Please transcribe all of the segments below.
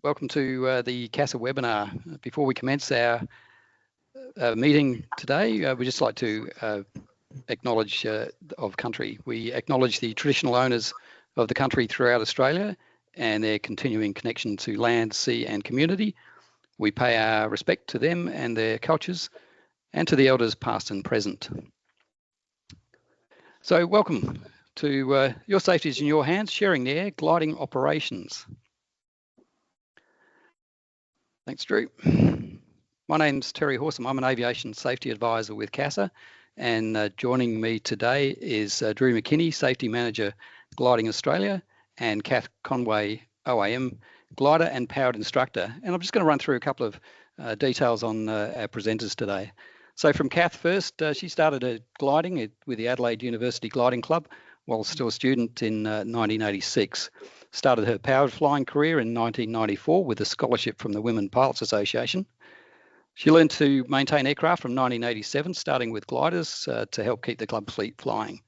Welcome to the CASA webinar. Before we commence our meeting today, we'd just like to acknowledge of country. We acknowledge the traditional owners of the country throughout Australia and their continuing connection to land, sea and community. We pay our respect to them and their cultures and to the elders past and present. So welcome to Your Safety is in Your Hands, sharing the air, gliding operations. Thanks, Drew. My name's Terry Horsam. I'm an Aviation Safety Advisor with CASA, and joining me today is Drew McKinnie, Safety Manager, Gliding Australia, and Cath Conway, OAM, Glider and Powered Instructor. And I'm just going to run through a couple of details on our presenters today. So from Cath first, she started gliding with the Adelaide University Gliding Club while still a student in 1986. Started her powered flying career in 1994 with a scholarship from the Women Pilots Association. She learned to maintain aircraft from 1987, starting with gliders to help keep the club fleet flying.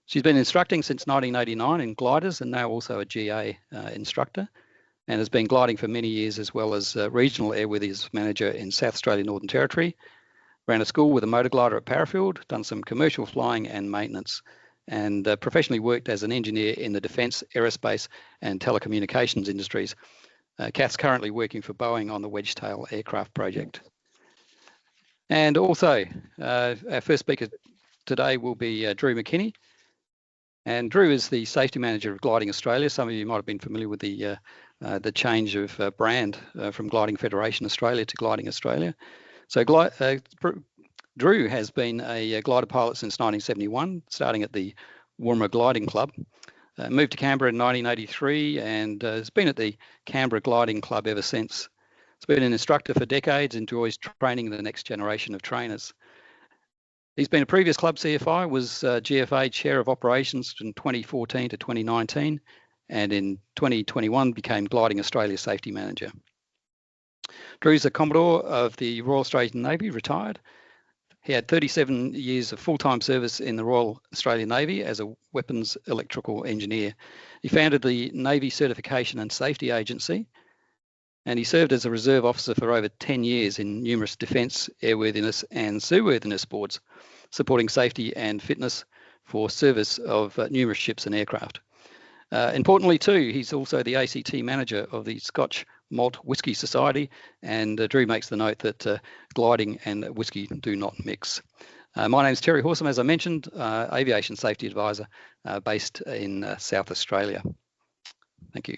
She's been instructing since 1989 in gliders and now also a GA instructor, and has been gliding for many years as well as Regional Airworthiness Manager in South Australia Northern Territory. Ran a school with a motor glider at Parafield, done some commercial flying and maintenance, and professionally worked as an engineer in the defence, aerospace and telecommunications industries. Cath's currently working for Boeing on the Wedgetail aircraft project. And also, our first speaker today will be Drew McKinnie. And Drew is the Safety Manager of Gliding Australia. Some of you might have been familiar with the change of brand from Gliding Federation Australia to Gliding Australia. So Drew has been a glider pilot since 1971, starting at the Woorma Gliding Club. Moved to Canberra in 1983 and has been at the Canberra Gliding Club ever since. He's been an instructor for decades, enjoys training the next generation of trainers. He's been a previous club CFI, was GFA Chair of Operations from 2014 to 2019, and in 2021 became Gliding Australia Safety Manager. Drew's a Commodore of the Royal Australian Navy, retired. He had 37 years of full-time service in the Royal Australian Navy as a weapons electrical engineer. He founded the Navy Certification and Safety Agency, and he served as a reserve officer for over 10 years in numerous defence, airworthiness and seaworthiness boards, supporting safety and fitness for service of numerous ships and aircraft. Importantly too, he's also the ACT manager of the Scotch Malt Whisky Society, and Drew makes the note that gliding and whisky do not mix. My name's Terry Horsam, as I mentioned, Aviation Safety Advisor based in South Australia. Thank you.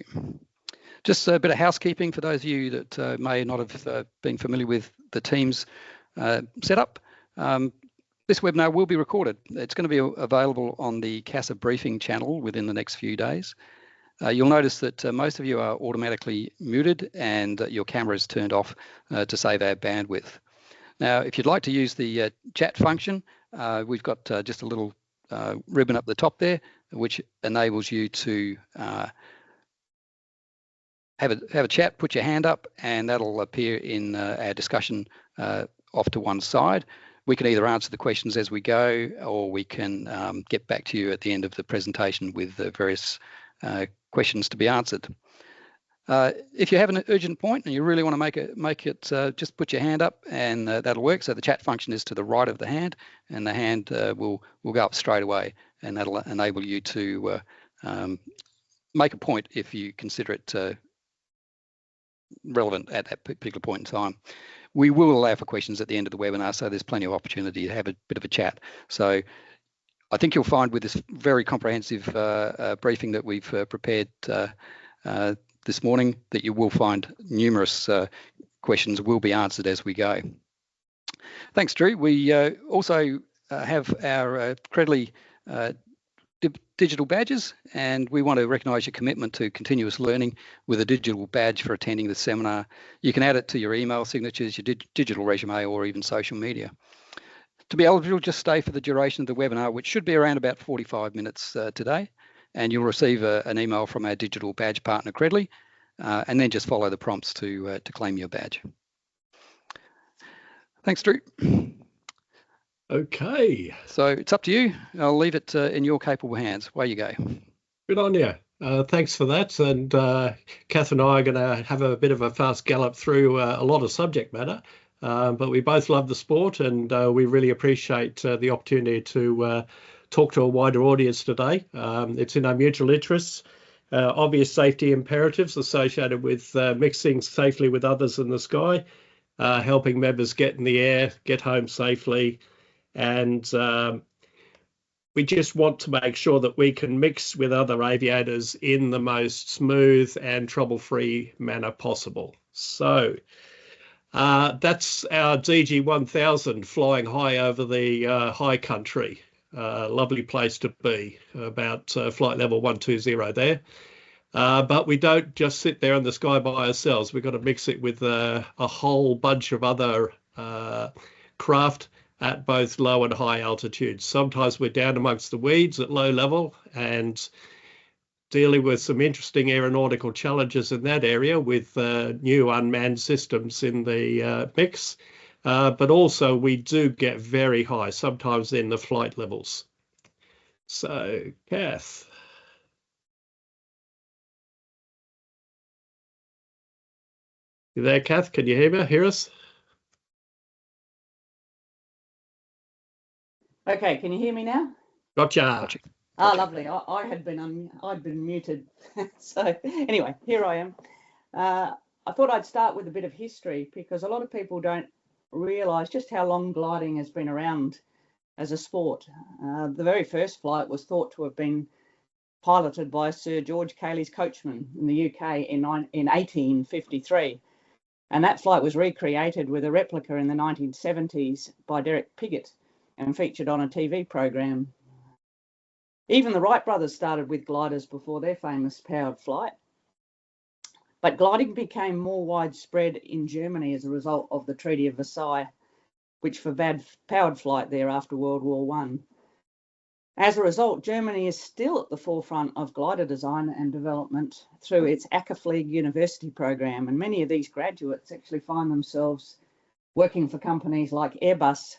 Just a bit of housekeeping for those of you that may not have been familiar with the team's setup. This webinar will be recorded. It's going to be available on the CASA briefing channel within the next few days. You'll notice that most of you are automatically muted and your camera is turned off to save our bandwidth. Now, if you'd like to use the chat function, we've got just a little ribbon up the top there, which enables you to have a chat, put your hand up, and that'll appear in our discussion off to one side. We can either answer the questions as we go, or we can get back to you at the end of the presentation with various questions to be answered. If you have an urgent point and you really want to make it, just put your hand up and that'll work. So the chat function is to the right of the hand, and the hand will go up straight away, and that'll enable you to make a point if you consider it relevant at that particular point in time. We will allow for questions at the end of the webinar, so there's plenty of opportunity to have a bit of a chat. So I think you'll find with this very comprehensive briefing that we've prepared this morning that you will find numerous questions will be answered as we go. Thanks, Drew. We also have our Credly digital badges, and we want to recognise your commitment to continuous learning with a digital badge for attending the seminar. You can add it to your email signatures, your digital resume, or even social media. To be eligible, just stay for the duration of the webinar, which should be around about 45 minutes today, and you'll receive an email from our digital badge partner, Credly, and then just follow the prompts to claim your badge. Thanks, Drew. Okay. So it's up to you. I'll leave it in your capable hands. Away you go. Good on you. Thanks for that. And Cath and I are going to have a bit of a fast gallop through a lot of subject matter. But we both love the sport, and we really appreciate the opportunity to talk to a wider audience today. It's in our mutual interests. Obvious safety imperatives associated with mixing safely with others in the sky, helping members get in the air, get home safely, and we just want to make sure that we can mix with other aviators in the most smooth and trouble-free manner possible. So that's our DG1000 flying high over the high country. Lovely place to be, about flight level 120 there. But we don't just sit there in the sky by ourselves. We've got to mix it with a whole bunch of other craft at both low and high altitudes. Sometimes we're down amongst the weeds at low level and dealing with some interesting aeronautical challenges in that area with new unmanned systems in the mix. But also we do get very high, sometimes in the flight levels. So, Cath. You there, Cath? Can you hear us? Okay, can you hear me now? Gotcha. Ah, lovely. I'd been muted. So anyway, here I am. I thought I'd start with a bit of history because a lot of people don't realise just how long gliding has been around as a sport. The very first flight was thought to have been piloted by Sir George Cayley's Coachman in the UK in 1853. And that flight was recreated with a replica in the 1970s by Derek Piggott and featured on a TV program. Even the Wright brothers started with gliders before their famous powered flight. But gliding became more widespread in Germany as a result of the Treaty of Versailles, which forbade powered flight there after World War I. As a result, Germany is still at the forefront of glider design and development through its ACAFLIEG University program. And many of these graduates actually find themselves working for companies like Airbus.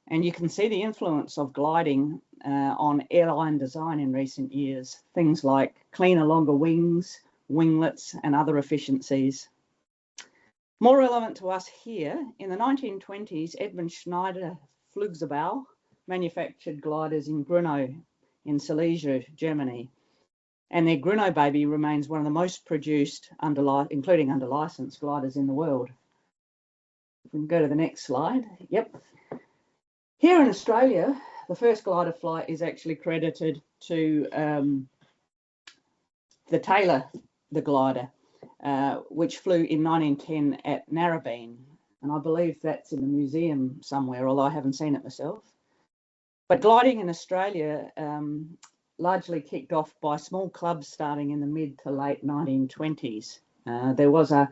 And you can see the influence of gliding on airline design in recent years, things like cleaner, longer wings, winglets, and other efficiencies. More relevant to us here, in the 1920s, Edmund Schneider Flugzeugbau manufactured gliders in Grünau in Silesia, Germany. And their Grünau baby remains one of the most produced, including under license, gliders in the world. If we can go to the next slide. Yep. Here in Australia, the first glider flight is actually credited to the Taylor, the glider, which flew in 1910 at Narrabeen. And I believe that's in a museum somewhere, although I haven't seen it myself. But gliding in Australia largely kicked off by small clubs starting in the mid to late 1920s. There was a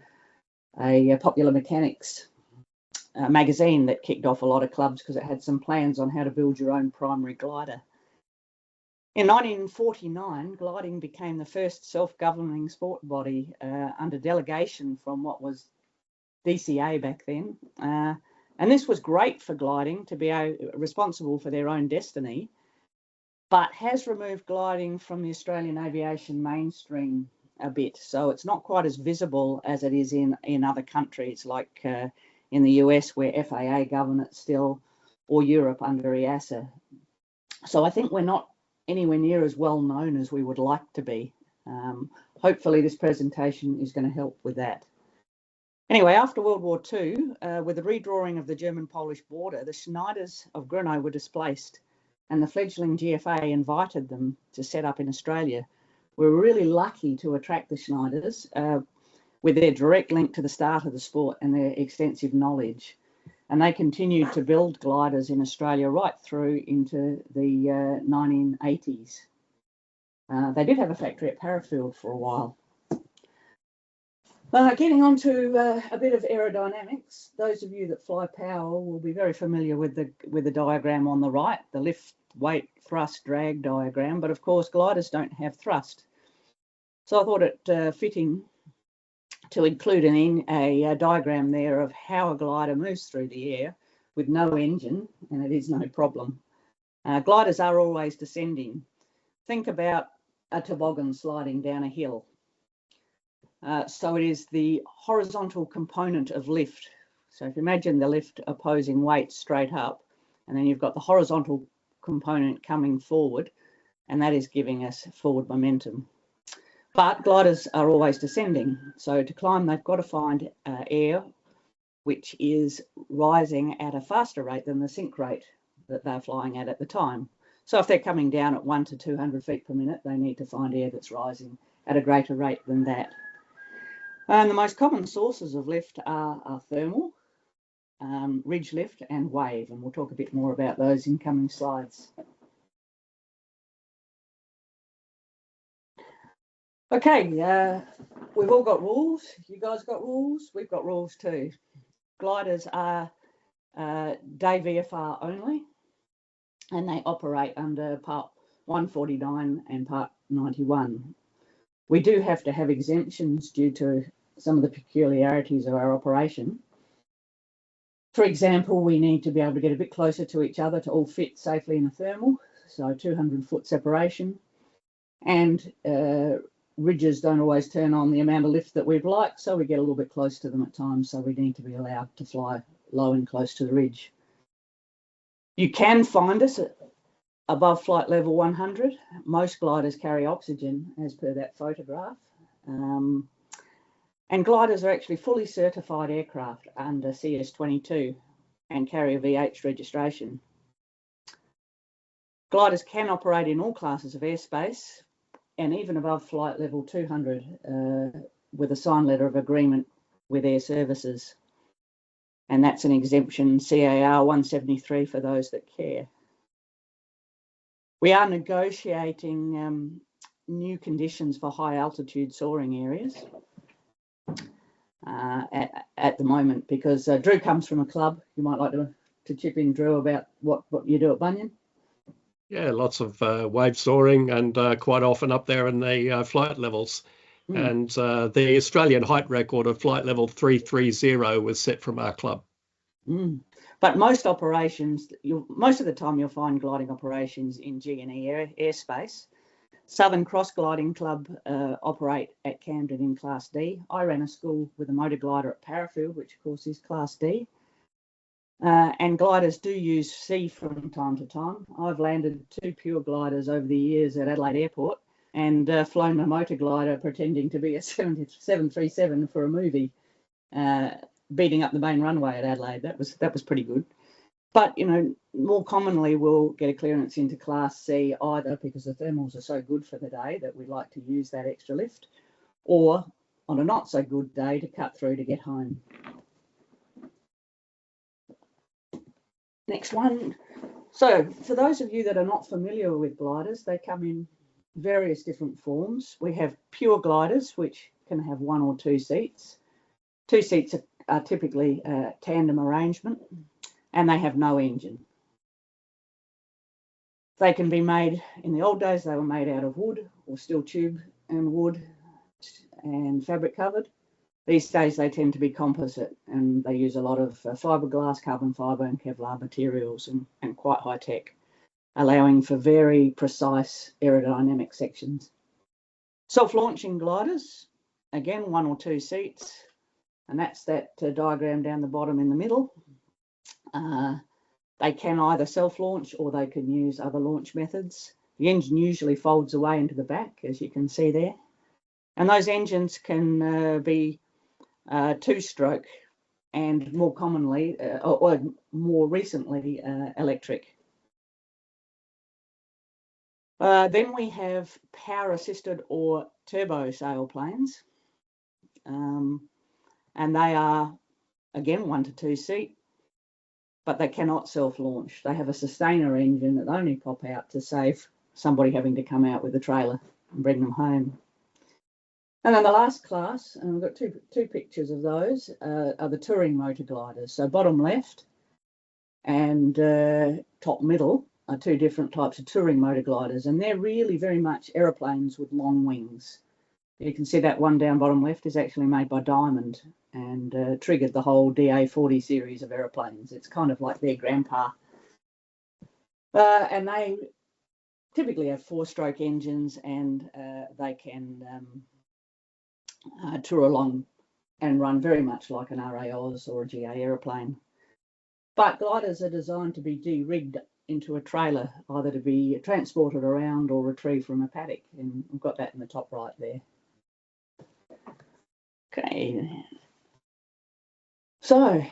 Popular Mechanics magazine that kicked off a lot of clubs because it had some plans on how to build your own primary glider. In 1949, gliding became the first self-governing sport body under delegation from what was DCA back then. And this was great for gliding to be responsible for their own destiny, but has removed gliding from the Australian aviation mainstream a bit. So it's not quite as visible as it is in other countries like in the US where FAA govern it still, or Europe under EASA. So I think we're not anywhere near as well known as we would like to be. Hopefully this presentation is going to help with that. Anyway, after World War II, with the redrawing of the German-Polish border, the Schneiders of Grünau were displaced and the fledgling GFA invited them to set up in Australia. We were really lucky to attract the Schneiders with their direct link to the start of the sport and their extensive knowledge. And they continued to build gliders in Australia right through into the 1980s. They did have a factory at Parafield for a while. Getting on to a bit of aerodynamics, those of you that fly power will be very familiar with the diagram on the right, the lift, weight, thrust, drag diagram, but of course gliders don't have thrust. So I thought it fitting to include a diagram there of how a glider moves through the air with no engine, and it is no problem. Gliders are always descending. Think about a toboggan sliding down a hill. So it is the horizontal component of lift. So if you imagine the lift opposing weight straight up, and then you've got the horizontal component coming forward, and that is giving us forward momentum. But gliders are always descending. So to climb, they've got to find air which is rising at a faster rate than the sink rate that they're flying at the time. So if they're coming down at 1 to 200 feet per minute, they need to find air that's rising at a greater rate than that. And the most common sources of lift are thermal, ridge lift and wave, and we'll talk a bit more about those in coming slides. Okay, we've all got rules. You guys got rules? We've got rules too. Gliders are day VFR only, and they operate under Part 149 and Part 91. We do have to have exemptions due to some of the peculiarities of our operation. For example, we need to be able to get a bit closer to each other to all fit safely in a thermal, so 200-foot separation, and ridges don't always turn on the amount of lift that we'd like, so we get a little bit close to them at times, so we need to be allowed to fly low and close to the ridge. You can find us above flight level 100. Most gliders carry oxygen, as per that photograph. And gliders are actually fully certified aircraft under CS22 and carry a VH registration. Gliders can operate in all classes of airspace, and even above flight level 200 with a signed letter of agreement with Air Services. And that's an exemption CAR 173 for those that care. We are negotiating new conditions for high altitude soaring areas at the moment, because Drew comes from a club. You might like to chip in, Drew, about what you do at Bunyan. Yeah, lots of wave soaring, and quite often up there in the flight levels. And the Australian height record of flight level 330 was set from our club. But most operations, most of the time you'll find gliding operations in G&E airspace. Southern Cross Gliding Club operate at Camden in Class D. I ran a school with a motor glider at Parafield, which of course is Class D. And gliders do use C from time to time. I've landed 2 pure gliders over the years at Adelaide Airport and flown a motor glider pretending to be a 737 for a movie, beating up the main runway at Adelaide. That was pretty good. But, you know, more commonly we'll get a clearance into Class C either because the thermals are so good for the day that we like to use that extra lift, or on a not so good day to cut through to get home. Next one. So for those of you that are not familiar with gliders, they come in various different forms. We have pure gliders, which can have 1 or 2 seats. 2 seats are typically a tandem arrangement, and they have no engine. They can be made, in the old days, they were made out of wood or steel tube and wood and fabric covered. These days they tend to be composite, and they use a lot of fiberglass, carbon fiber and Kevlar materials, and quite high tech, allowing for very precise aerodynamic sections. Self-launching gliders, again 1 or 2 seats, and that's that diagram down the bottom in the middle. They can either self-launch or they can use other launch methods. The engine usually folds away into the back, as you can see there. And those engines can be 2-stroke and more commonly, or more recently, electric. Then we have power-assisted or turbo sailplanes. And they are, again, 1 to 2 seat, but they cannot self-launch. They have a sustainer engine that only pop out to save somebody having to come out with a trailer and bring them home. And then the last class, and we've got two pictures of those, are the touring motor gliders. So bottom left and top middle are 2 different types of touring motor gliders, and they're really very much aeroplanes with long wings. You can see that one down bottom left is actually made by Diamond and triggered the whole DA40 series of aeroplanes. It's kind of like their grandpa. And they typically have 4-stroke engines, and they can tour along and run very much like an RAOS or a GA aeroplane. But gliders are designed to be de-rigged into a trailer, either to be transported around or retrieved from a paddock, and we've got that in the top right there. Okay, so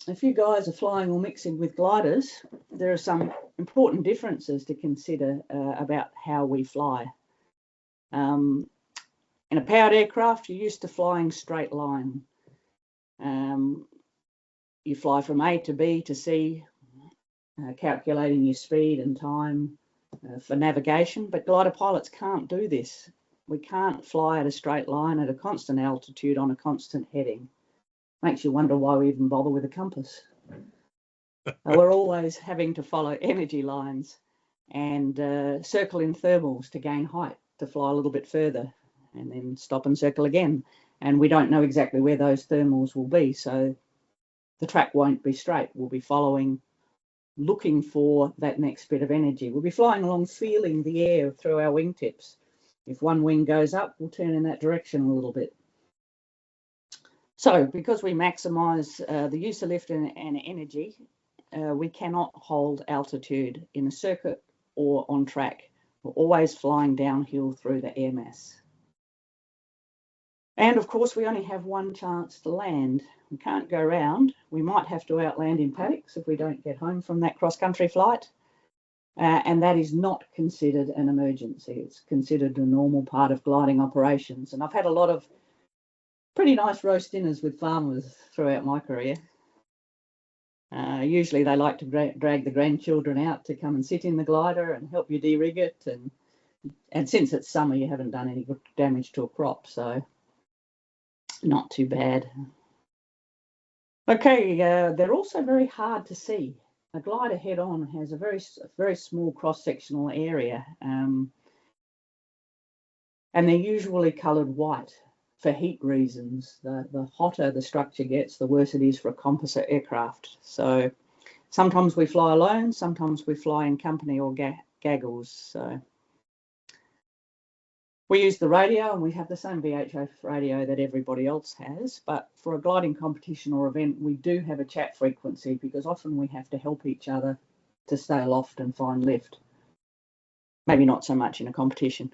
if you guys are flying or mixing with gliders, there are some important differences to consider about how we fly. In a powered aircraft, you're used to flying straight line. You fly from A to B to C, calculating your speed and time for navigation, but glider pilots can't do this. We can't fly at a straight line at a constant altitude on a constant heading. Makes you wonder why we even bother with a compass. We're always having to follow energy lines and circle in thermals to gain height, to fly a little bit further, and then stop and circle again. And we don't know exactly where those thermals will be, so the track won't be straight. We'll be following, looking for that next bit of energy. We'll be flying along, feeling the air through our wingtips. If one wing goes up, we'll turn in that direction a little bit. So because we maximise the use of lift and energy, we cannot hold altitude in a circuit or on track. We're always flying downhill through the air mass. And of course, we only have one chance to land. We can't go round. We might have to outland in paddocks if we don't get home from that cross-country flight. And that is not considered an emergency. It's considered a normal part of gliding operations. And I've had a lot of pretty nice roast dinners with farmers throughout my career. Usually they like to drag the grandchildren out to come and sit in the glider and help you de-rig it. And since it's summer, you haven't done any damage to a crop, so not too bad. Okay, they're also very hard to see. A glider head-on has a very small cross-sectional area, and they're usually coloured white for heat reasons. The hotter the structure gets, the worse it is for a composite aircraft. So sometimes we fly alone, sometimes we fly in company or gaggles. So we use the radio, and we have the same VHF radio that everybody else has, but for a gliding competition or event, we do have a chat frequency because often we have to help each other to stay aloft and find lift. Maybe not so much in a competition.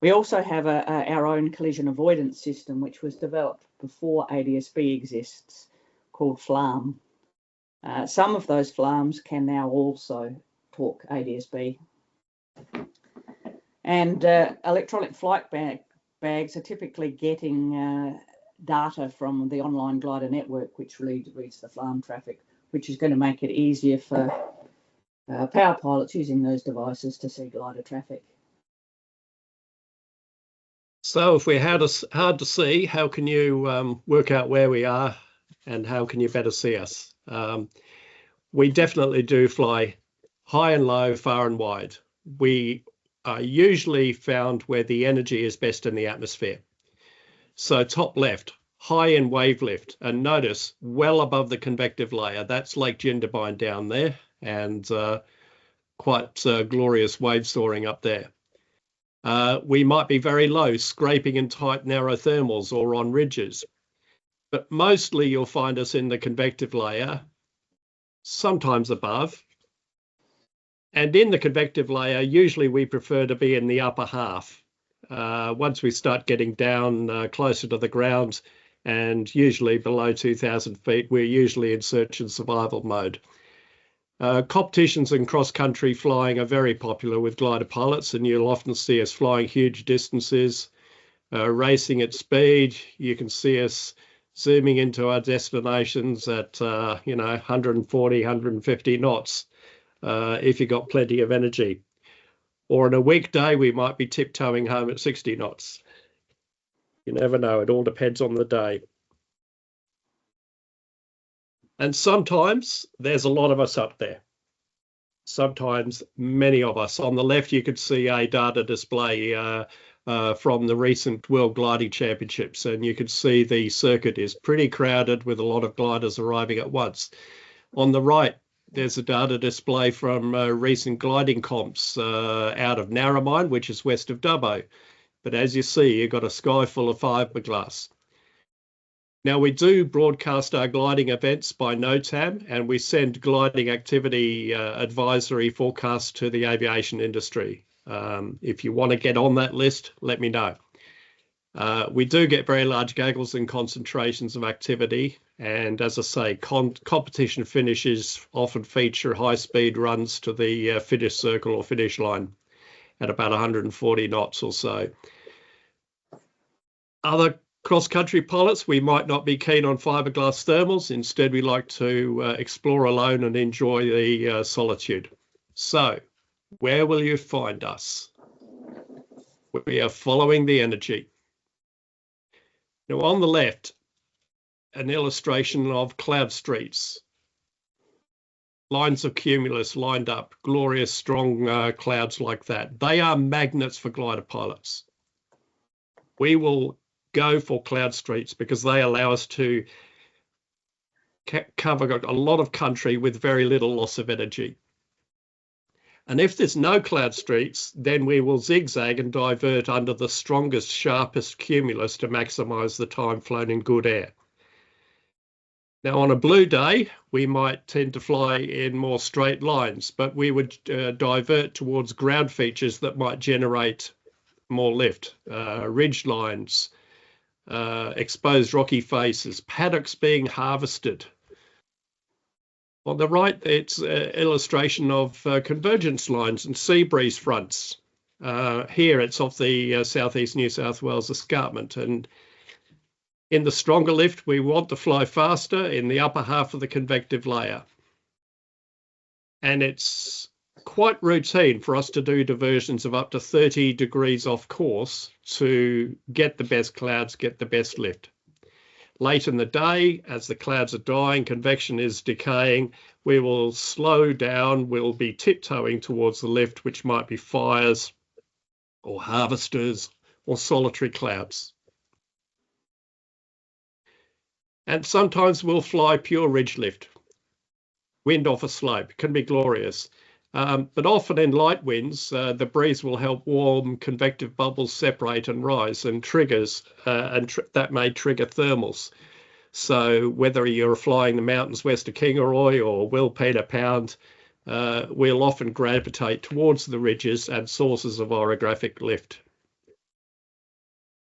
We also have our own collision avoidance system, which was developed before ADS-B exists, called FLARM. Some of those FLARMs can now also talk ADS-B. And electronic flight bags are typically getting data from the online glider network, which reads the FLARM traffic, which is going to make it easier for power pilots using those devices to see glider traffic. So if we're hard to see, how can you work out where we are and how can you better see us? We definitely do fly high and low, far and wide. We are usually found where the energy is best in the atmosphere. So top left, high in wave lift, and notice well above the convective layer. That's Lake Jindabyne down there, and quite glorious wave soaring up there. We might be very low, scraping in tight narrow thermals or on ridges, but mostly you'll find us in the convective layer, sometimes above. And in the convective layer, usually we prefer to be in the upper half. Once we start getting down closer to the ground and usually below 2,000 feet, we're usually in search and survival mode. Competitions and cross-country flying are very popular with glider pilots, and you'll often see us flying huge distances, racing at speed. You can see us zooming into our destinations at 140, 150 knots if you've got plenty of energy. Or on a weekday, we might be tiptoeing home at 60 knots. You never know. It all depends on the day. And sometimes there's a lot of us up there. Sometimes many of us. On the left, you could see a data display from the recent World Gliding Championships, and you could see the circuit is pretty crowded with a lot of gliders arriving at once. On the right, There's a data display from recent gliding comps out of Narromine, which is west of Dubbo. But as you see, you've got a sky full of fiberglass. Now, we do broadcast our gliding events by NOTAM, and we send gliding activity advisory forecasts to the aviation industry. If you want to get on that list, let me know. We do get very large gaggles and concentrations of activity. And as I say, competition finishes often feature high-speed runs to the finish circle or finish line at about 140 knots or so. Other cross-country pilots, we might not be keen on fiberglass thermals. Instead, we like to explore alone and enjoy the solitude. So, where will you find us? We are following the energy. Now, on the left, an illustration of cloud streets. Lines of cumulus lined up, glorious, strong clouds like that. They are magnets for glider pilots. We will go for cloud streets because they allow us to cover a lot of country with very little loss of energy. And if there's no cloud streets, then we will zigzag and divert under the strongest, sharpest cumulus to maximize the time flown in good air. Now, on a blue day, we might tend to fly in more straight lines, but we would divert towards ground features that might generate more lift, ridge lines, exposed rocky faces, paddocks being harvested. On the right, it's an illustration of convergence lines and sea breeze fronts. Here, it's off the southeast New South Wales escarpment. And in the stronger lift, we want to fly faster in the upper half of the convective layer. And it's quite routine for us to do diversions of up to 30 degrees off course to get the best clouds, get the best lift. Late in the day, as the clouds are dying, convection is decaying, we will slow down, we'll be tiptoeing towards the lift, which might be fires or harvesters or solitary clouds. And sometimes we'll fly pure ridge lift, wind off a slope, can be glorious. But often in light winds, the breeze will help warm convective bubbles separate and rise and triggers, that may trigger thermals. So whether you're flying the mountains west of Kingaroy or Wilpena Pound, we'll often gravitate towards the ridges and sources of orographic lift.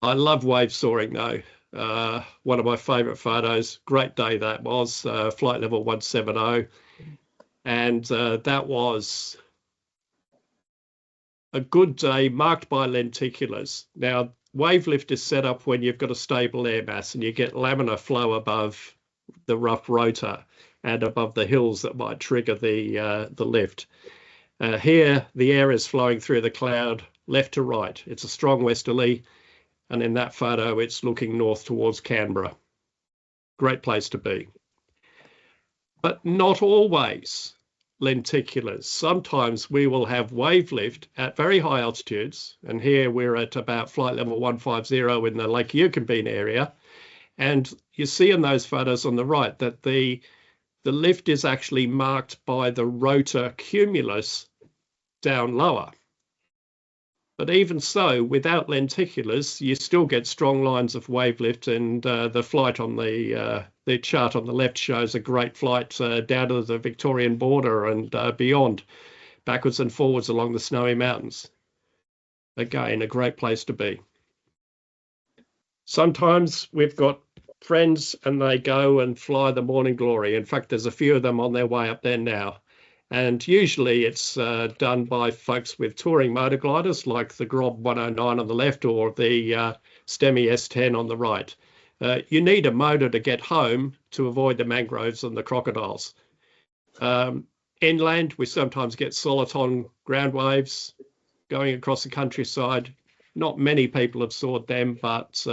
I love wave soaring though. One of my favourite photos, great day that was, flight level 170. And that was a good day marked by lenticulars. Now, wave lift is set up when you've got a stable air mass and you get laminar flow above the rough rotor and above the hills that might trigger the lift. Here, the air is flowing through the cloud left to right. It's a strong westerly, and in that photo, it's looking north towards Canberra. Great place to be. But not always lenticulars. Sometimes we will have wave lift at very high altitudes, and here we're at about flight level 150 in the Lake Yukonbeen area, and you see in those photos on the right that the lift is actually marked by the rotor cumulus down lower. But even so, without lenticulars, you still get strong lines of wave lift, and the flight on the chart on the left shows a great flight down to the Victorian border and beyond, backwards and forwards along the snowy mountains. Again, a great place to be. Sometimes we've got friends and they go and fly the Morning Glory. In fact, there's a few of them on their way up there now. And usually it's done by folks with touring motor gliders like the Grob 109 on the left or the STEMI S10 on the right. You need a motor to get home to avoid the mangroves and the crocodiles. Inland, we sometimes get soliton ground waves going across the countryside. Not many people have soared them, but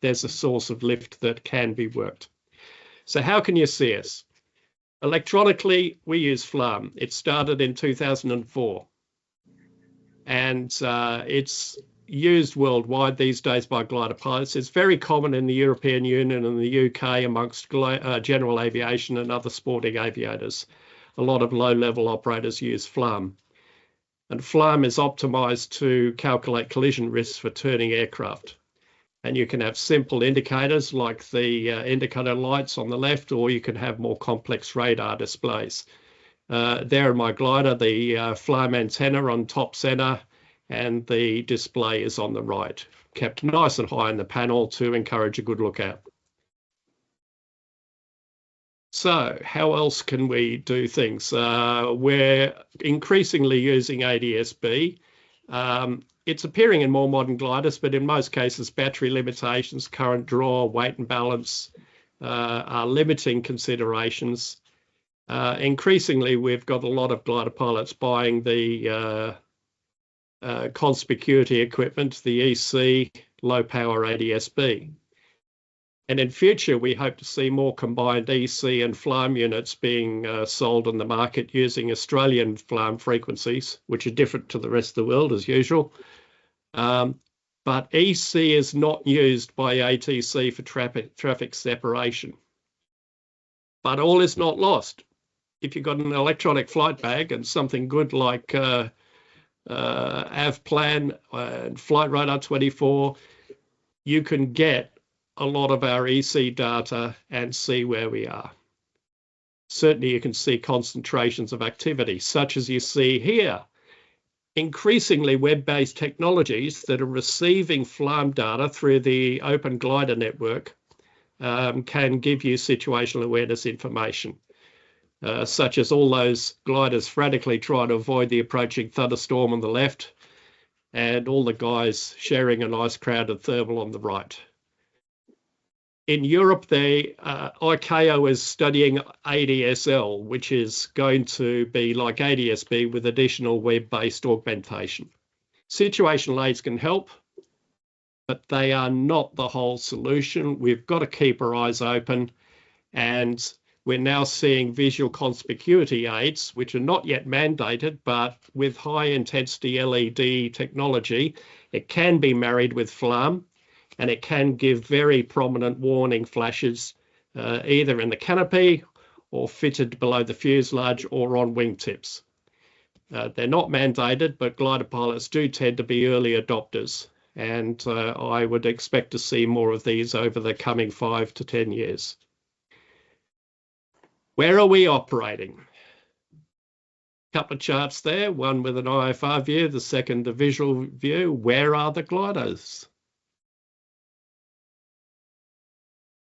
there's a source of lift that can be worked. So how can you see us? Electronically, we use FLAM. It started in 2004. And it's used worldwide these days by glider pilots. It's very common in the European Union and the UK amongst general aviation and other sporting aviators. a lot of low-level operators use FLAM. And FLAM is optimized to calculate collision risks for turning aircraft. And you can have simple indicators like the indicator lights on the left, or you can have more complex radar displays. There in my glider, the FLAM antenna on top center, and the display is on the right, kept nice and high in the panel to encourage a good lookout. So how else can we do things? We're increasingly using ADS-B. It's appearing in more modern gliders, but in most cases, battery limitations, current draw, weight and balance are limiting considerations. Increasingly, we've got a lot of glider pilots buying the conspicuity equipment, the EC, low power ADS-B. And in future, we hope to see more combined EC and FLAM units being sold on the market using Australian FLAM frequencies, which are different to the rest of the world as usual. But EC is not used by ATC for traffic separation. But all is not lost. If you've got an electronic flight bag and something good like AvPlan and Flight Radar 24, you can get a lot of our EC data and see where we are. Certainly you can see concentrations of activity, such as you see here. Increasingly web-based technologies that are receiving FLAM data through the Open Glider Network can give you situational awareness information, such as all those gliders frantically trying to avoid the approaching thunderstorm on the left, and all the guys sharing a nice crowded thermal on the right. In Europe, ICAO is studying ADSL, which is going to be like ADS-B with additional web-based augmentation. Situational aids can help, but they are not the whole solution. We've got to keep our eyes open, and we're now seeing visual conspicuity aids, which are not yet mandated, but with high-intensity LED technology, it can be married with FLAM, and it can give very prominent warning flashes either in the canopy or fitted below the fuselage or on wingtips. They're not mandated, but glider pilots do tend to be early adopters, and I would expect to see more of these over the coming 5 to 10 years. Where are we operating? A couple of charts there, one with an IFR view, the second a visual view. Where are the gliders?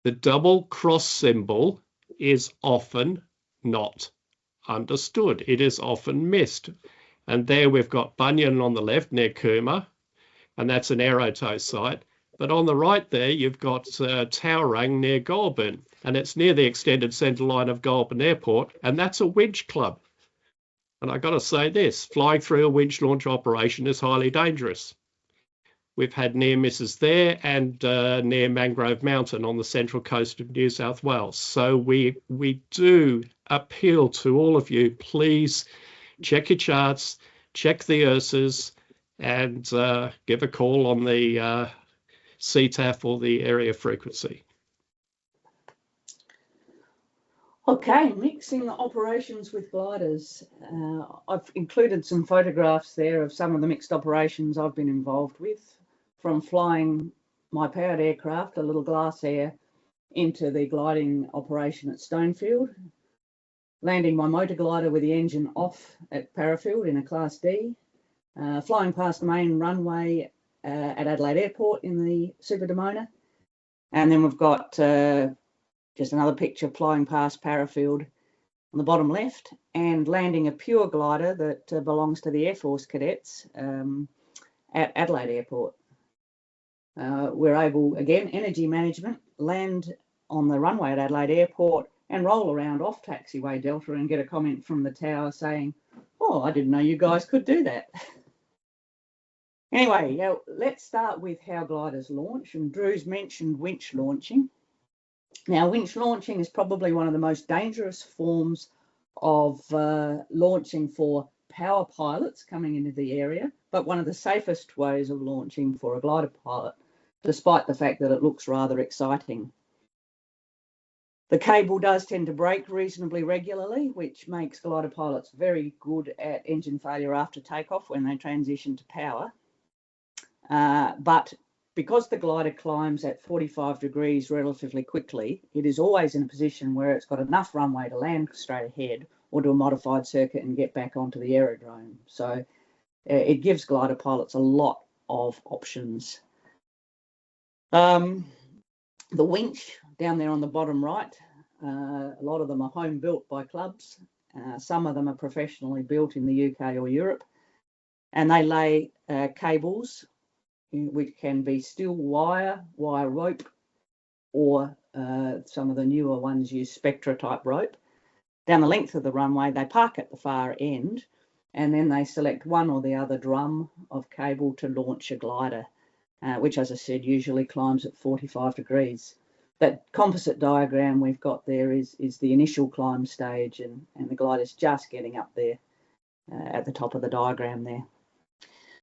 The double cross symbol is often not understood. It is often missed. And there we've got Bunyan on the left near Cooma, and that's an aerotow site. But on the right there, you've got Taurang near Goulburn, and it's near the extended centre line of Goulburn Airport, and that's a winch club. And I've got to say this, flying through a winch launch operation is highly dangerous. We've had near misses there and near Mangrove Mountain on the central coast of New South Wales. So we do appeal to all of you, please check your charts, check the ERSAs, and give a call on the CTAF or the area frequency. Okay, mixing operations with gliders. I've included some photographs there of some of the mixed operations I've been involved with, from flying my powered aircraft, a little Glass Air, into the gliding operation at Stonefield, landing my motor glider with the engine off at Parafield in a Class D, flying past the main runway at Adelaide Airport in the Super Demona, and then we've got just another picture flying past Parafield on the bottom left and landing a pure glider that belongs to the Air Force cadets at Adelaide Airport. We're able, again, energy management, land on the runway at Adelaide Airport and roll around off taxiway Delta and get a comment from the tower saying, "Oh, I didn't know you guys could do that." Anyway, let's start with how gliders launch, and Drew's mentioned winch launching. Now, winch launching is probably one of the most dangerous forms of launching for power pilots coming into the area, but one of the safest ways of launching for a glider pilot, despite the fact that it looks rather exciting. The cable does tend to break reasonably regularly, which makes glider pilots very good at engine failure after takeoff when they transition to power. But because the glider climbs at 45 degrees relatively quickly, it is always in a position where it's got enough runway to land straight ahead or do a modified circuit and get back onto the aerodrome. So it gives glider pilots a lot of options. The winch down there on the bottom right, a lot of them are home built by clubs. Some of them are professionally built in the UK or Europe, and they lay cables which can be steel wire rope, or some of the newer ones use Spectra type rope. Down the length of the runway, they park at the far end, and then they select one or the other drum of cable to launch a glider, which, as I said, usually climbs at 45 degrees. That composite diagram we've got there is the initial climb stage, and the glider's just getting up there at the top of the diagram there.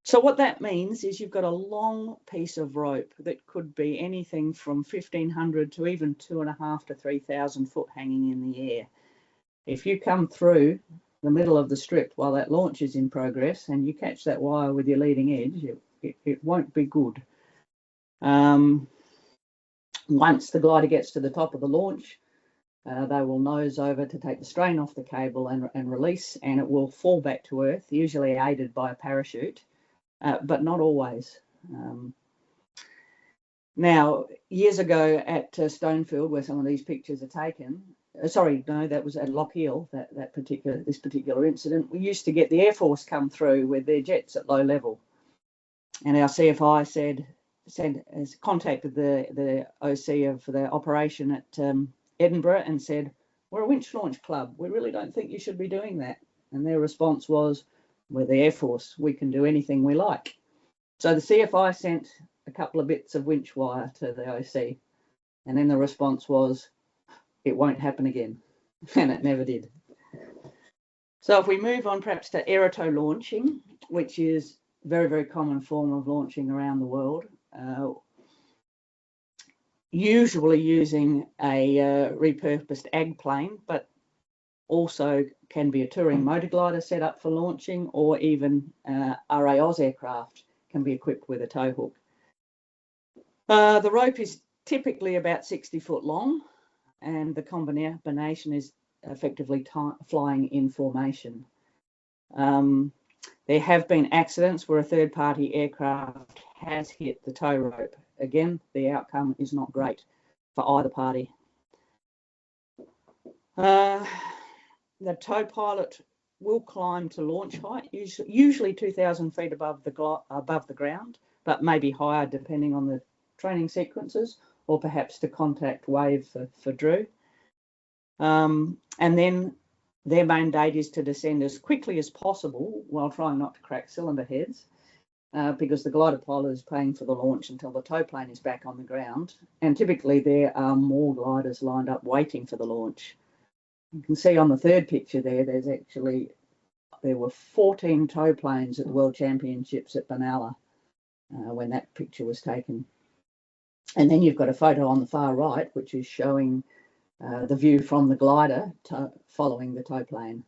So what that means is you've got a long piece of rope that could be anything from 1,500 to even 2,500 to 3,000 foot hanging in the air. If you come through the middle of the strip while that launch is in progress and you catch that wire with your leading edge, it won't be good. Once the glider gets to the top of the launch, they will nose over to take the strain off the cable and release, and it will fall back to earth, usually aided by a parachute, but not always. Now, years ago at Stonefield, where some of these pictures are taken, sorry, no, that was at Lochiel, this particular incident, we used to get the Air Force come through with their jets at low level. And our CFI has contacted the OC of the operation at Edinburgh and said, "We're a winch launch club. We really don't think you should be doing that." And their response was, "We're the Air Force. We can do anything we like." So the CFI sent a couple of bits of winch wire to the OC, and then the response was, "It won't happen again." And it never did. So if we move on perhaps to aerotow launching, which is a very, very common form of launching around the world, usually using a repurposed ag plane, but also can be a touring motor glider set up for launching, or even RAOS aircraft can be equipped with a tow hook. The rope is typically about 60 foot long, and the combination is effectively flying in formation. There have been accidents where a third-party aircraft has hit the tow rope. Again, the outcome is not great for either party. The tow pilot will climb to launch height, usually 2,000 feet above the ground, but maybe higher depending on the training sequences, or perhaps to contact wave for Drew. And then their mandate is to descend as quickly as possible while trying not to crack cylinder heads, because the glider pilot is paying for the launch until the tow plane is back on the ground. And typically there are more gliders lined up waiting for the launch. You can see on the third picture there were 14 tow planes at the World Championships at Benalla when that picture was taken. And then you've got a photo on the far right, which is showing the view from the glider following the tow plane.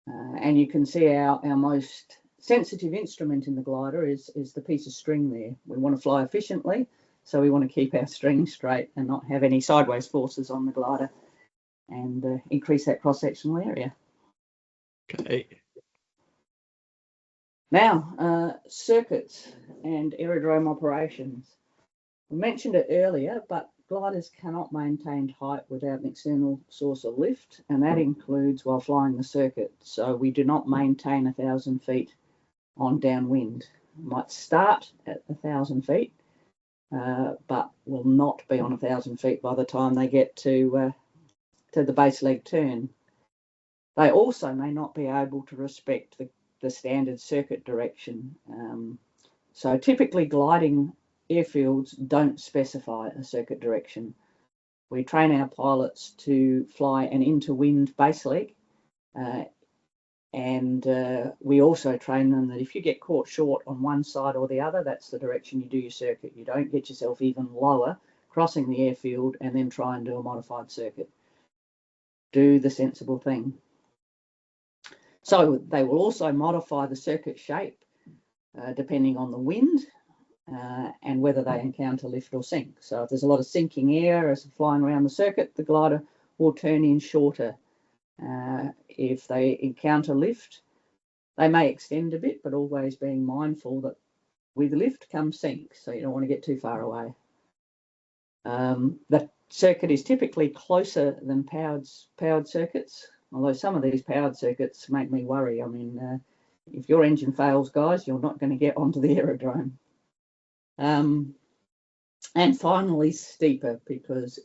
And you can see our most sensitive instrument in the glider is the piece of string there. We want to fly efficiently, so we want to keep our string straight and not have any sideways forces on the glider, and increase that cross-sectional area. Okay. Now, circuits and aerodrome operations. I mentioned it earlier, but gliders cannot maintain height without an external source of lift, and that includes while flying the circuit. So we do not maintain 1,000 feet on downwind. We might start at 1,000 feet, but will not be on 1,000 feet by the time they get to the base leg turn. They also may not be able to respect the standard circuit direction. So typically gliding airfields don't specify a circuit direction. We train our pilots to fly an into-wind base leg, and we also train them that if you get caught short on one side or the other, that's the direction you do your circuit. You don't get yourself even lower crossing the airfield, and then try and do a modified circuit. Do the sensible thing. So they will also modify the circuit shape depending on the wind and whether they encounter lift or sink. So if there's a lot of sinking air as flying around the circuit, the glider will turn in shorter. If they encounter lift, they may extend a bit, but always being mindful that with lift comes sink, so you don't want to get too far away. The circuit is typically closer than powered circuits, although some of these powered circuits make me worry. I mean, if your engine fails, guys, you're not going to get onto the aerodrome. And finally, steeper, because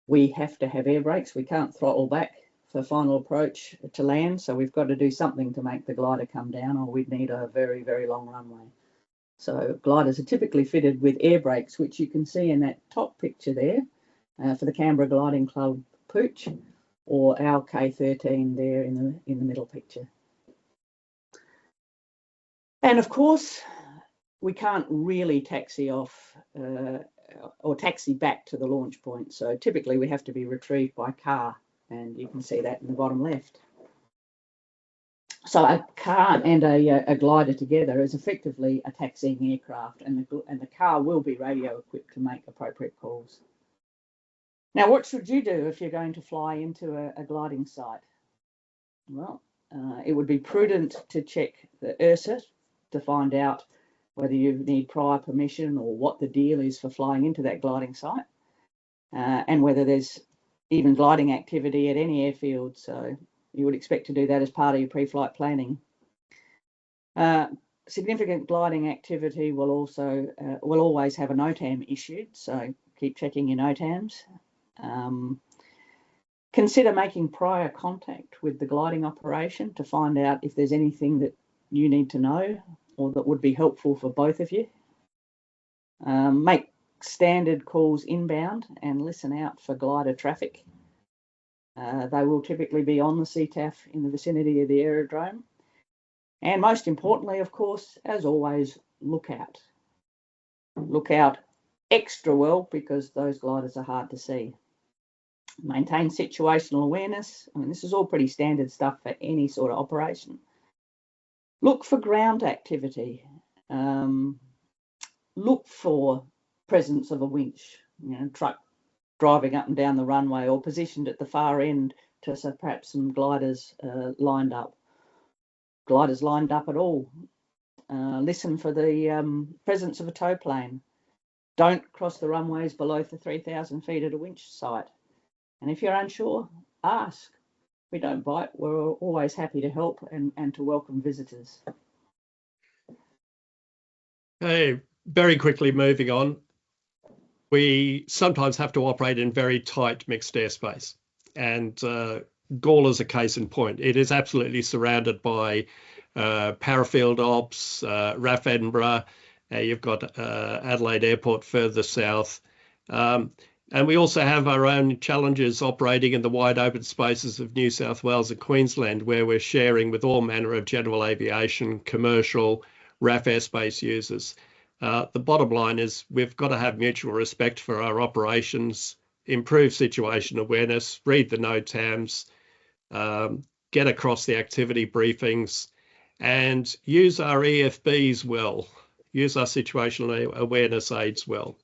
we have to have air brakes. We can't throttle back for final approach to land, so we've got to do something to make the glider come down, or we'd need a very, very long runway. So gliders are typically fitted with air brakes, which you can see in that top picture there for the Canberra Gliding Club Pooch, or our K13 there in the middle picture. And of course, we can't really taxi off or taxi back to the launch point. So typically we have to be retrieved by car, and you can see that in the bottom left. So a car and a glider together is effectively a taxiing aircraft, and the car will be radio equipped to make appropriate calls. Now, what should you do if you're going to fly into a gliding site? Well, it would be prudent to check the ERSA to find out whether you need prior permission or what the deal is for flying into that gliding site, and whether there's even gliding activity at any airfield. So you would expect to do that as part of your pre-flight planning. Significant gliding activity will always have a NOTAM issued, so keep checking your NOTAMs. Consider making prior contact with the gliding operation to find out if there's anything that you need to know or that would be helpful for both of you. Make standard calls inbound and listen out for glider traffic. They will typically be on the CTAF in the vicinity of the aerodrome. And most importantly, of course, as always, look out. Look out extra well, because those gliders are hard to see. Maintain situational awareness. I mean, this is all pretty standard stuff for any sort of operation. Look for ground activity. Look for presence of a winch, truck driving up and down the runway, or positioned at the far end to perhaps some gliders lined up. Gliders lined up at all. Listen for the presence of a tow plane. Don't cross the runways below the 3,000 feet at a winch site. And if you're unsure, ask. We don't bite. We're always happy to help and to welcome visitors. Hey, very quickly moving on. We sometimes have to operate in very tight mixed airspace, and Gawler is a case in point. It is absolutely surrounded by Parafield Ops, RAF Edinburgh. You've got Adelaide Airport further south. And we also have our own challenges operating in the wide open spaces of New South Wales and Queensland, where we're sharing with all manner of general aviation, commercial, RAF airspace users. The bottom line is we've got to have mutual respect for our operations, improve situation awareness, read the NOTAMs, get across the activity briefings, and use our EFBs well, use our situational awareness aids well.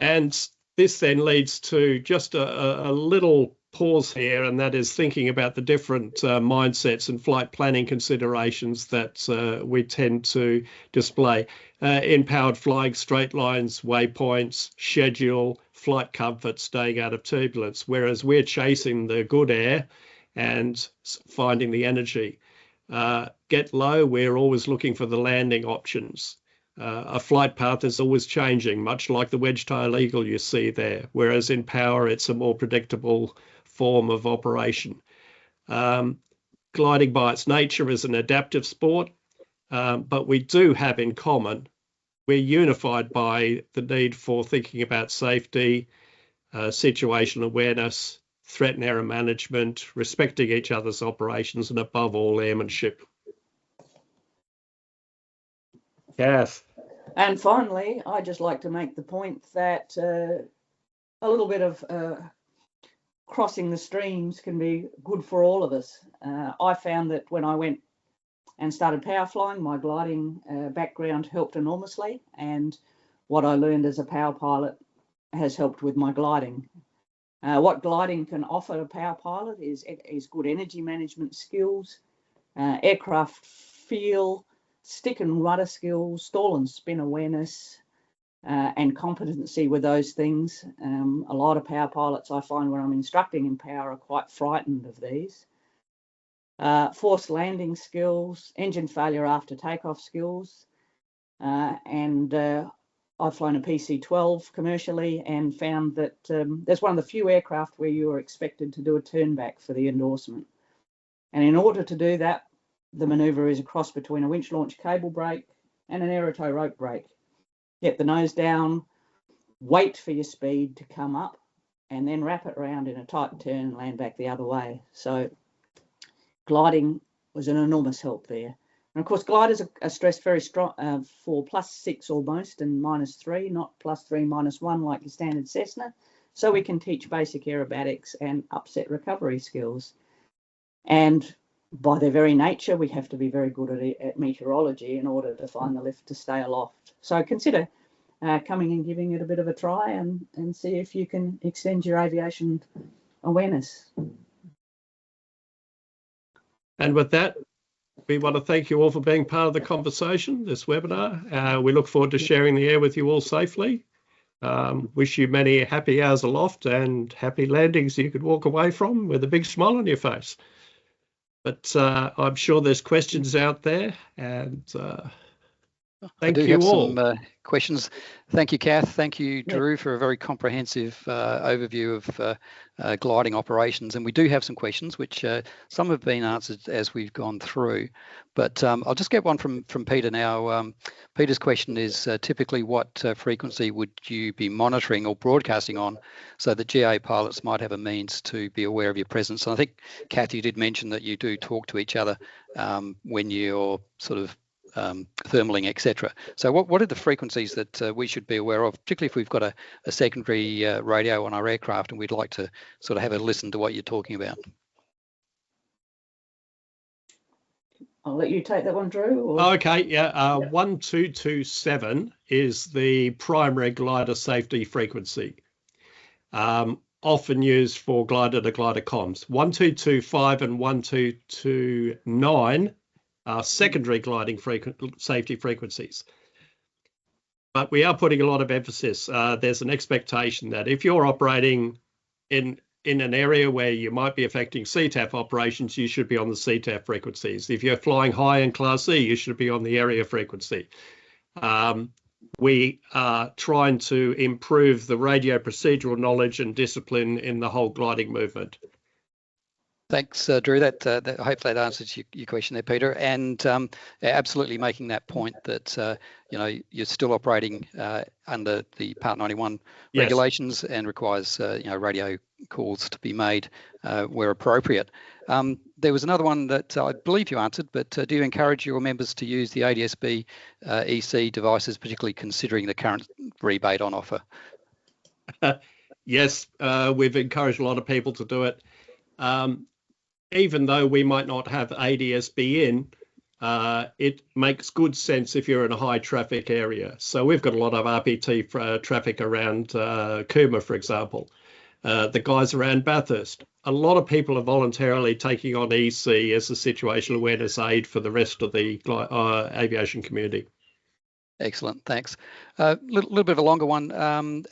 And this then leads to just a little pause here, and that is thinking about the different mindsets and flight planning considerations that we tend to display in powered flying: straight lines, waypoints, schedule, flight comfort, staying out of turbulence, whereas we're chasing the good air and finding the energy. Get low, we're always looking for the landing options. A flight path is always changing, much like the wedge-tail eagle you see there, whereas in power it's a more predictable form of operation. Gliding by its nature is an adaptive sport, but we do have in common, we're unified by the need for thinking about safety, situational awareness, threat and error management, respecting each other's operations, and above all, airmanship. Cath. And finally, I just like to make the point that a little bit of crossing the streams can be good for all of us. I found that when I went and started power flying, my gliding background helped enormously, and what I learned as a power pilot has helped with my gliding. What gliding can offer a power pilot is good energy management skills, aircraft feel, stick and rudder skills, stall and spin awareness, and competency with those things. A lot of power pilots I find when I'm instructing in power are quite frightened of these. Forced landing skills, engine failure after takeoff skills, and I've flown a PC-12 commercially and found that there's one of the few aircraft where you are expected to do a turn back for the endorsement. And in order to do that, the manoeuvre is a cross between a winch launch cable brake and an aerotow rope brake. Get the nose down, wait for your speed to come up, and then wrap it around in a tight turn and land back the other way. So gliding was an enormous help there. And of course, gliders are stressed very strong for +6 almost and -3, not +3, -1 like your standard Cessna. So we can teach basic aerobatics and upset recovery skills. And by their very nature, we have to be very good at meteorology in order to find the lift to stay aloft. So consider coming and giving it a bit of a try and see if you can extend your aviation awareness. And with that, we want to thank you all for being part of the conversation, this webinar. We look forward to sharing the air with you all safely. Wish you many happy hours aloft and happy landings you could walk away from with a big smile on your face. But I'm sure there's questions out there, and thank you all. Some questions. Thank you, Cath. Thank you, Drew, for a very comprehensive overview of gliding operations. And we do have some questions, which some have been answered as we've gone through. But I'll just get one from Peter now. Peter's question is typically what frequency would you be monitoring or broadcasting on so that GA pilots might have a means to be aware of your presence? And I think, Cath, you did mention that you do talk to each other when you're sort of thermaling, etc. So what are the frequencies that we should be aware of, particularly if we've got a secondary radio on our aircraft and we'd like to sort of have a listen to what you're talking about? I'll let you take that one, Drew. Or... Okay, yeah. 1227 is the primary glider safety frequency, often used for glider-to-glider comms. 1225 and 1229 are secondary gliding safety frequencies. But we are putting a lot of emphasis. There's an expectation that if you're operating in an area where you might be affecting CTAF operations, you should be on the CTAF frequencies. If you're flying high in Class E, you should be on the area frequency. We are trying to improve the radio procedural knowledge and discipline in the whole gliding movement. Thanks, Drew. That hopefully that answers your question there, Peter. And absolutely making that point that you're still operating under the Part 91 regulations and requires radio calls to be made where appropriate. There was another one that I believe you answered, but do you encourage your members to use the ADS-B EC devices, particularly considering the current rebate on offer? Yes, we've encouraged a lot of people to do it. Even though we might not have ADS-B in, it makes good sense if you're in a high traffic area. So we've got a lot of RPT traffic around Cooma, for example. The guys around Bathurst. A lot of people are voluntarily taking on EC as a situational awareness aid for the rest of the aviation community. Excellent, thanks. A little bit of a longer one, and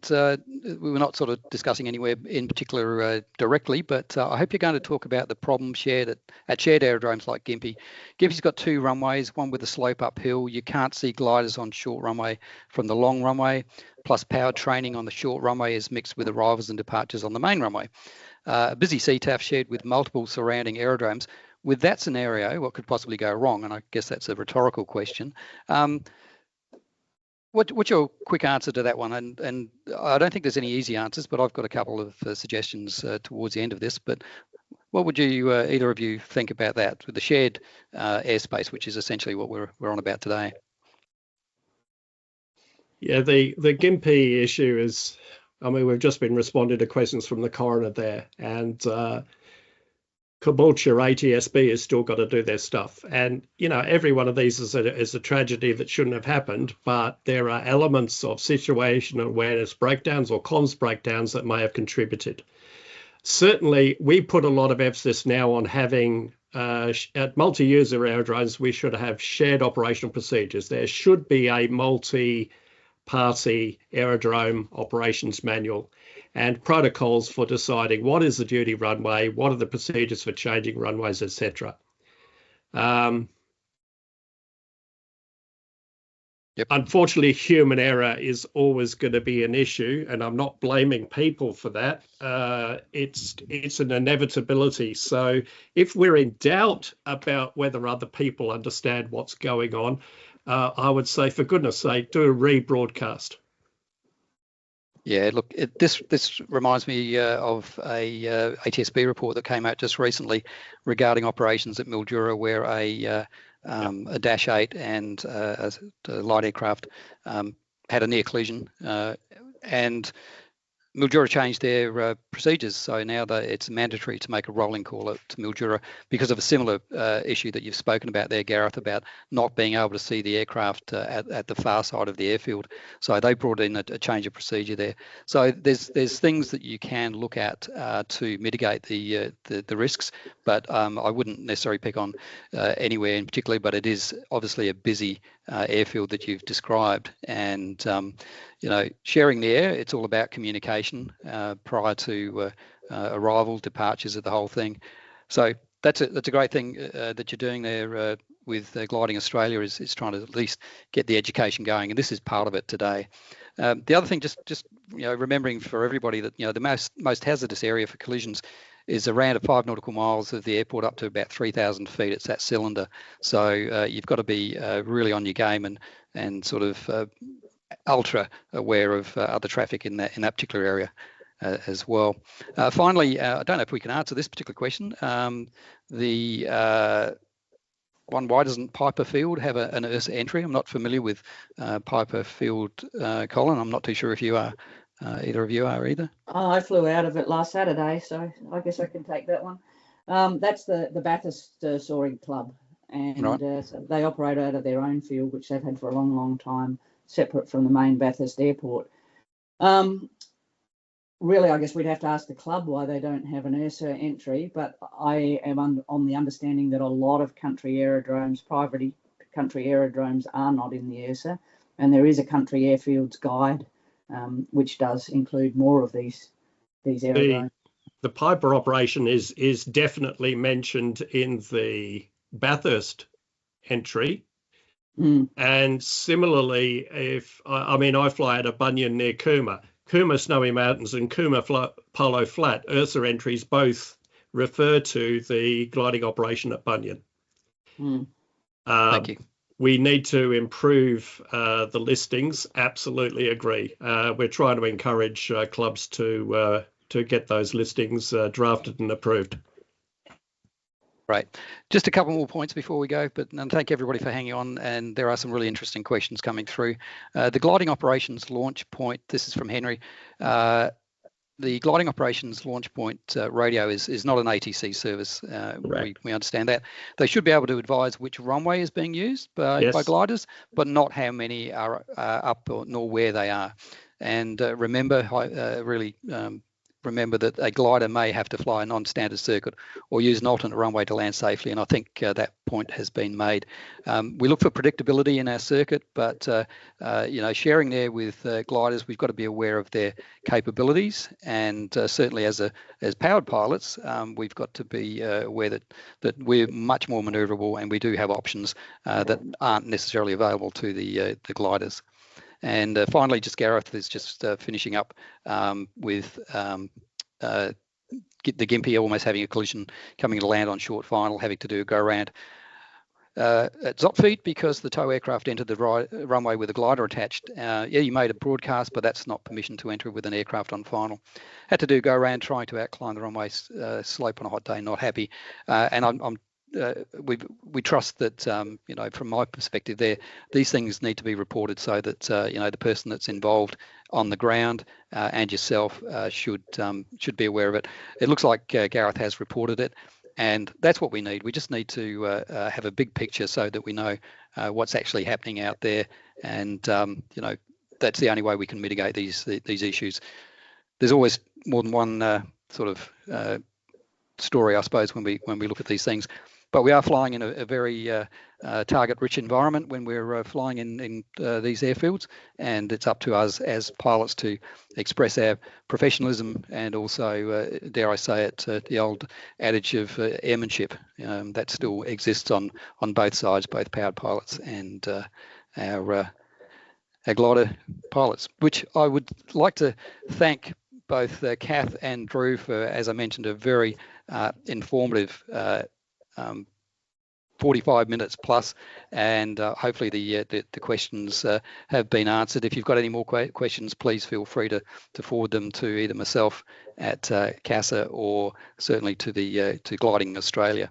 we were not sort of discussing anywhere in particular directly, but I hope you're going to talk about the problem shared at shared aerodromes like Gympie. Gympie's got 2 runways, one with a slope uphill. You can't see gliders on short runway from the long runway, plus power training on the short runway is mixed with arrivals and departures on the main runway. A busy CTAF shared with multiple surrounding aerodromes. With that scenario, what could possibly go wrong? And I guess that's a rhetorical question. What's your quick answer to that one? And I don't think there's any easy answers, but I've got a couple of suggestions towards the end of this. But what would you, either of you, think about that with the shared airspace, which is essentially what we're on about today? Yeah, the Gympie issue is, I mean, we've just been responding to questions from the coroner there, and Caboolture ATSB has still got to do their stuff. And, you know, every one of these is a tragedy that shouldn't have happened, but there are elements of situational awareness breakdowns or comms breakdowns that may have contributed. Certainly, we put a lot of emphasis now on having, at multi-user aerodromes, we should have shared operational procedures. There should be a multi-party aerodrome operations manual and protocols for deciding what is the duty runway, what are the procedures for changing runways, etc. Unfortunately, human error is always going to be an issue, and I'm not blaming people for that. It's an inevitability. So if we're in doubt about whether other people understand what's going on, I would say, for goodness sake, do a rebroadcast. Yeah, look, this reminds me of a ATSB report that came out just recently regarding operations at Mildura, where a Dash 8 and a light aircraft had a near collision, and Mildura changed their procedures, so now it's mandatory to make a rolling call to Mildura because of a similar issue that you've spoken about there, Gareth, about not being able to see the aircraft at the far side of the airfield. So they brought in a change of procedure there. So there's things that you can look at to mitigate the risks, but I wouldn't necessarily pick on anywhere in particular, but it is obviously a busy airfield that you've described, and you know, sharing the air, it's all about communication prior to arrival, departures of the whole thing. So that's a great thing that you're doing there with Gliding Australia is trying to at least get the education going, and this is part of it today. The other thing, just you know, remembering for everybody that, you know, the most hazardous area for collisions is around 5 nautical miles of the airport up to about 3,000 feet. It's that cylinder. So you've got to be really on your game and sort of ultra aware of other traffic in that particular area as well. Finally, I don't know if we can answer this particular question. The one, why doesn't Piper Field have an ERSA entry? I'm not familiar with Piper Field, Colin. I'm not too sure if you are. Either of you are either? Oh, I flew out of it last Saturday, so I guess I can take that one. That's the Bathurst Soaring Club, and right. So they operate out of their own field, which they've had for a long, long time, separate from the main Bathurst airport. Really, I guess we'd have to ask the club why they don't have an ERSA entry, but I am on the understanding that a lot of country aerodromes, private country aerodromes, are not in the ERSA, and there is a country airfields guide which does include more of these aerodromes. The Piper operation is definitely mentioned in the Bathurst entry. And similarly, if I fly out of Bunyan near Cooma Snowy Mountains and Cooma Polo Flat, ERSA entries both refer to the gliding operation at Bunyan. Thank you. We need to improve the listings. Absolutely agree. We're trying to encourage clubs to get those listings drafted and approved. Right. Just a couple more points before we go, but thank everybody for hanging on. And there are some really interesting questions coming through. The gliding operations launch point. This is from Henry. The gliding operations launch point radio is not an ATC service. Right. We understand that. They should be able to advise which runway is being used by gliders, but not how many are up nor where they are. And remember that a glider may have to fly a non-standard circuit or use an alternate runway to land safely, and I think that point has been made. We look for predictability in our circuit, but you know, sharing there with gliders, we've got to be aware of their capabilities, and certainly as powered pilots, we've got to be aware that we're much more manoeuvrable, and we do have options that aren't necessarily available to the gliders. And finally, just Gareth is just finishing up with the Gympie almost having a collision, coming to land on short final, having to do a go-round at Zopfeed because the tow aircraft entered the runway with a glider attached. Yeah, you made a broadcast, but that's not permission to enter with an aircraft on final. Had to do a go-round trying to outclimb the runway slope on a hot day, not happy. And I'm we trust that from my perspective, these things need to be reported so that the person that's involved on the ground and yourself should be aware of it. It looks like Gareth has reported it, and that's what we need. We just need to have a big picture so that we know what's actually happening out there, and that's the only way we can mitigate these issues. There's always more than one sort of story, I suppose, when we look at these things. But we are flying in a very target-rich environment when we're flying in these airfields, and it's up to us as pilots to express our professionalism and also, dare I say it, the old adage of airmanship that still exists on both sides, both powered pilots and our glider pilots, which I would like to thank both Cath and Drew for, as I mentioned, a very informative 45 minutes plus, and hopefully the questions have been answered. If you've got any more questions, please feel free to forward them to either myself at CASA or certainly to Gliding Australia.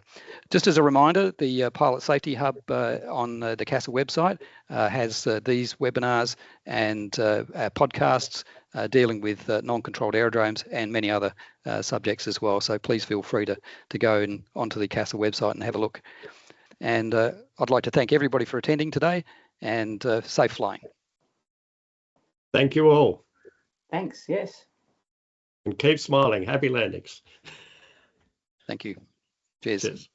Just as a reminder, the Pilot Safety Hub on the CASA website has these webinars and podcasts dealing with non-controlled aerodromes and many other subjects as well. So please feel free to go onto the CASA website and have a look. And I'd like to thank everybody for attending today, and safe flying. Thank you all. Thanks, yes. And keep smiling. Happy landings. Thank you. Cheers. Cheers.